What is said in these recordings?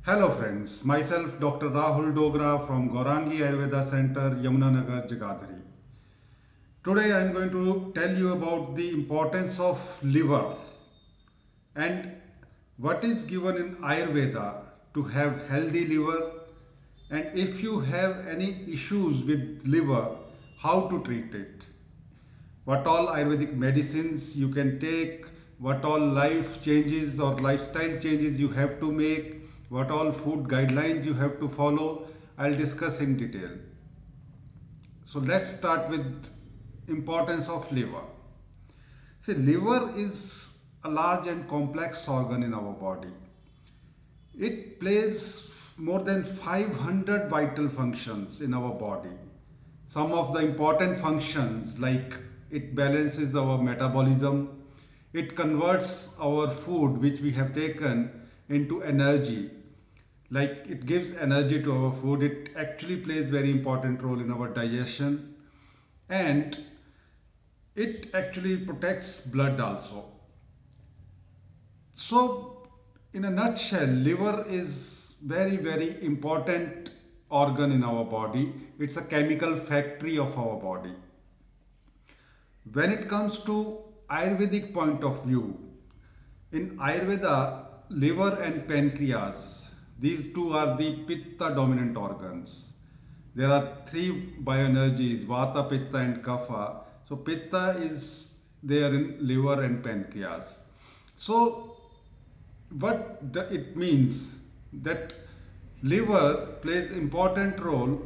Hello friends, myself Dr. Rahul Dogra from Gaurangi Ayurveda Center, Yamunanagar, Jagadhri. Today I am going to tell you about the importance of liver and what is given in Ayurveda to have healthy liver, and if you have any issues with liver, how to treat it. What all Ayurvedic medicines you can take, what all life changes or lifestyle changes you have to make, what all food guidelines you have to follow, I'll discuss in detail. So let's start with importance of liver. See, liver is a large and complex organ in our body. It plays more than 500 vital functions in our body. Some of the important functions like it balances our metabolism, it converts our food which we have taken into energy, like it gives energy to our food, it actually plays very important role in our digestion, and it actually protects blood also. So, in a nutshell, liver is very important organ in our body. It's a chemical factory of our body. When it comes to Ayurvedic point of view, in Ayurveda, liver and pancreas, these two are the Pitta dominant organs. There are three bioenergies, Vata, Pitta and Kapha. So Pitta is there in liver and pancreas. So what it means that liver plays important role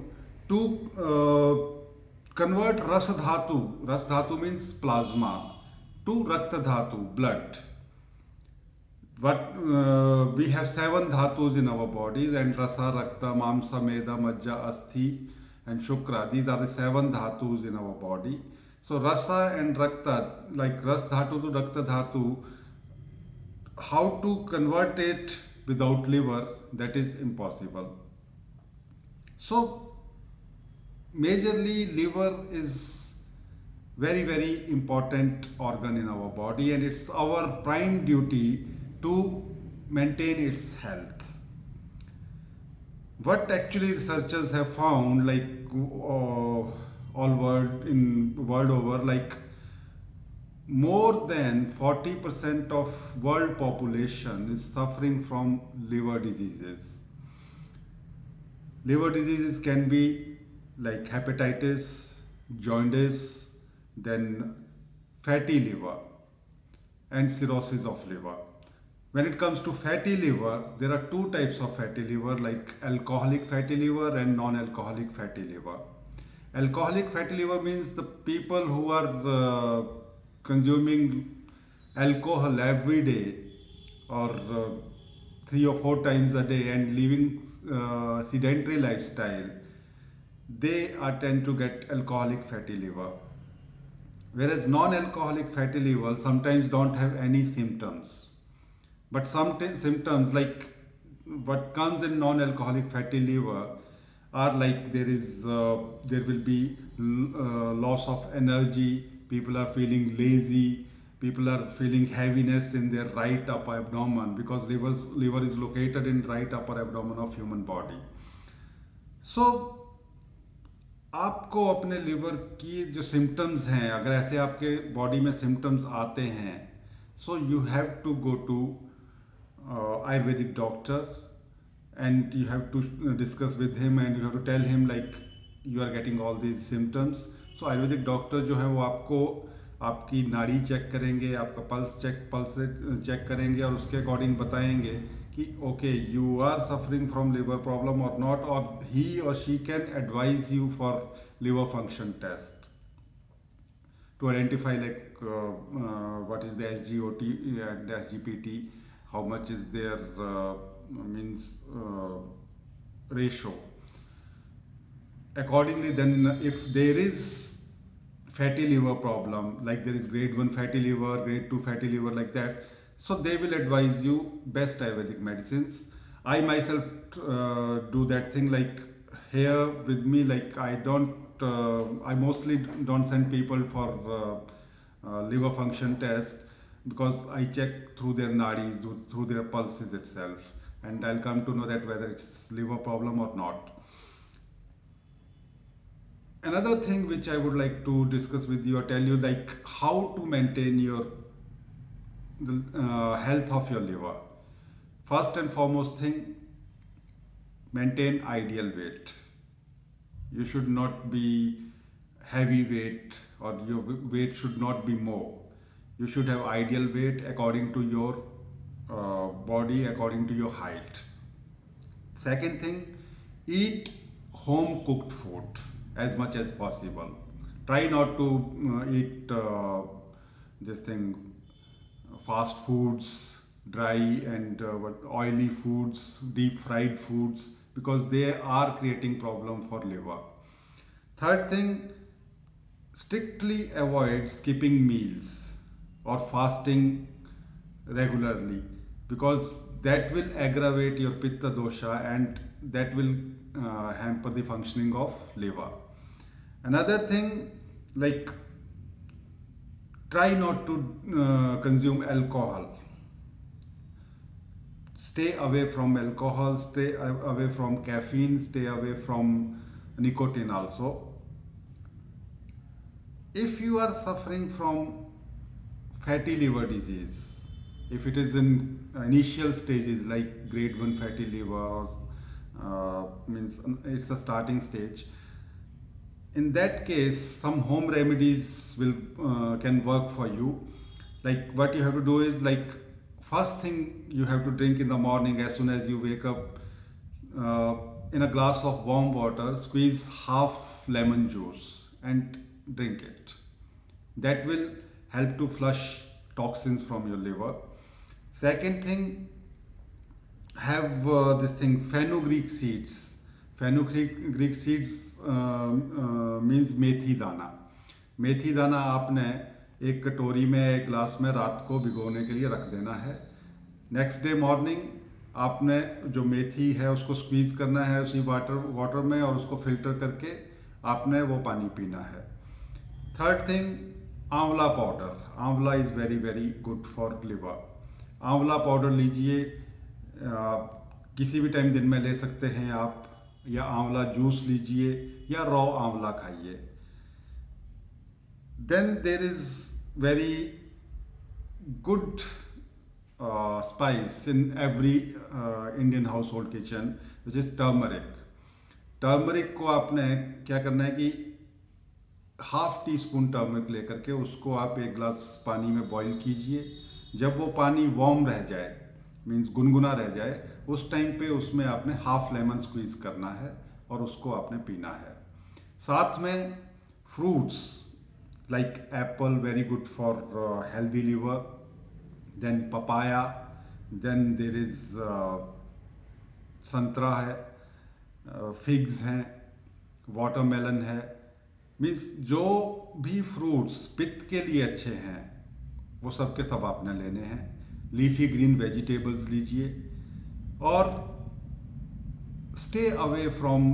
to convert rasa dhatu. Rasa dhatu means plasma to rakta dhatu, blood. What we have seven dhatus in our bodies, and rasa, rakta, mamsa, meda, majja, asthi and shukra, these are the seven dhatus in our body. So rasa and rakta, like ras dhatu to rakta dhatu, how to convert it without liver, that is impossible. So majorly liver is very important organ in our body, and it's our prime duty to maintain its health. What actually researchers have found, like all world over, like more than 40% of world population is suffering from liver diseases. Liver diseases can be like hepatitis, jaundice, then fatty liver and cirrhosis of liver. When it comes to fatty liver, there are two types of fatty liver, like alcoholic fatty liver and non-alcoholic fatty liver. Alcoholic fatty liver means the people who are consuming alcohol every day, or 3 or 4 times a day, and living sedentary lifestyle, they are tend to get alcoholic fatty liver. Whereas non-alcoholic fatty liver sometimes don't have any symptoms. But some symptoms, like what comes in non-alcoholic fatty liver, are like there will be loss of energy, people are feeling lazy, people are feeling heaviness in their right upper abdomen, because liver is located in right upper abdomen of human body. So आपको अपने liver की जो symptoms हैं, अगर ऐसे आपके body में symptoms आते हैं, so you have to go to Ayurvedic doctor, and you have to discuss with him, and you have to tell him like you are getting all these symptoms. So Ayurvedic doctor जो है वो आपको आपकी नाड़ी check करेंगे, आपका pulse check करेंगे, और उसके अकॉर्डिंग बताएंगे कि okay you are suffering from liver problem और नॉट, और ही और she can advise you for liver function test to identify like what is the SGOT and SGPT, how much is their means ratio. Accordingly, then if there is fatty liver problem, like there is grade 1 fatty liver, grade 2 fatty liver, like that, so they will advise you best Ayurvedic medicines. I myself do that thing, like here with me, like I mostly don't send people for liver function test, because I check through their nadis, through their pulses itself, and I'll come to know that whether it's liver problem or not. Another thing which I would like to discuss with you or tell you, like how to maintain your health of your liver. First and foremost thing, maintain ideal weight. You should not be heavy weight, or your weight should not be more. You should have ideal weight according to your body, according to your height. Second thing, eat home cooked food as much as possible. Try not to eat this thing, fast foods, dry and oily foods, deep fried foods, because they are creating problem for liver. Third thing, strictly avoid skipping meals or fasting regularly, because that will aggravate your pitta dosha and that will hamper the functioning of liver. Another thing, like try not to consume alcohol. Stay away from alcohol, stay away from caffeine, stay away from nicotine also. If you are suffering from fatty liver disease, if it is in initial stages like grade 1 fatty liver, or means it's a starting stage, in that case some home remedies will can work for you. Like what you have to do is, like first thing you have to drink in the morning as soon as you wake up, in a glass of warm water, squeeze half lemon juice and drink it. That will help to flush toxins from your liver. Second thing, have this thing, fenugreek seeds. Fenugreek seeds means मेथी दाना. मेथी दाना आपने एक कटोरी में, एक glass में रात को भिगोने के लिए रख देना है. नेक्स्ट डे मॉर्निंग आपने जो मेथी है उसको स्क्वीज करना है उसी वाटर में, और उसको फिल्टर करके आपने वो पानी पीना है. थर्ड थिंग, आंवला पाउडर. आंवला is very very good for liver. आंवला पाउडर लीजिए, किसी भी टाइम दिन में ले सकते हैं आप, या आंवला जूस लीजिए, या रॉ आंवला खाइए. Then there is very good spice in every Indian household kitchen, which is turmeric. Turmeric को आपने क्या करना है कि हाफ टी स्पून टर्मरिक लेकर के उसको आप एक गिलास पानी में बॉईल कीजिए. जब वो पानी वार्म रह जाए, मीन्स गुनगुना रह जाए, उस टाइम पे उसमें आपने हाफ लेमन स्क्वीज करना है और उसको आपने पीना है. साथ में fruits like apple, very good for healthy liver. Then papaya, then there is संतरा है, फिग्स हैं, वाटरमेलन है. मीन्स जो भी फ्रूट्स पित्त के लिए अच्छे हैं वो सब के सब आपने लेने हैं. लीफी ग्रीन वेजिटेबल्स लीजिए, और stay away from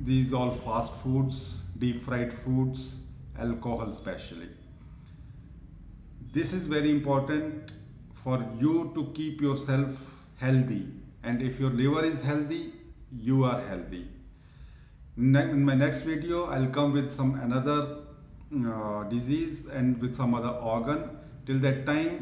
these all fast foods, deep fried foods, alcohol especially. This is very important for you to keep yourself healthy, and if your liver is healthy, you are healthy. In my next video I'll come with some another disease and with some other organ. Till that time,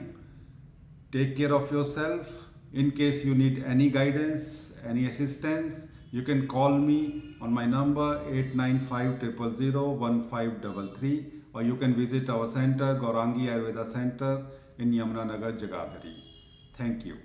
take care of yourself. In case you need any guidance, any assistance, you can call me on my number 8950001533, or you can visit our center, Gaurangi Ayurveda Center in Yamunanagar, Jagadhri. Thank you.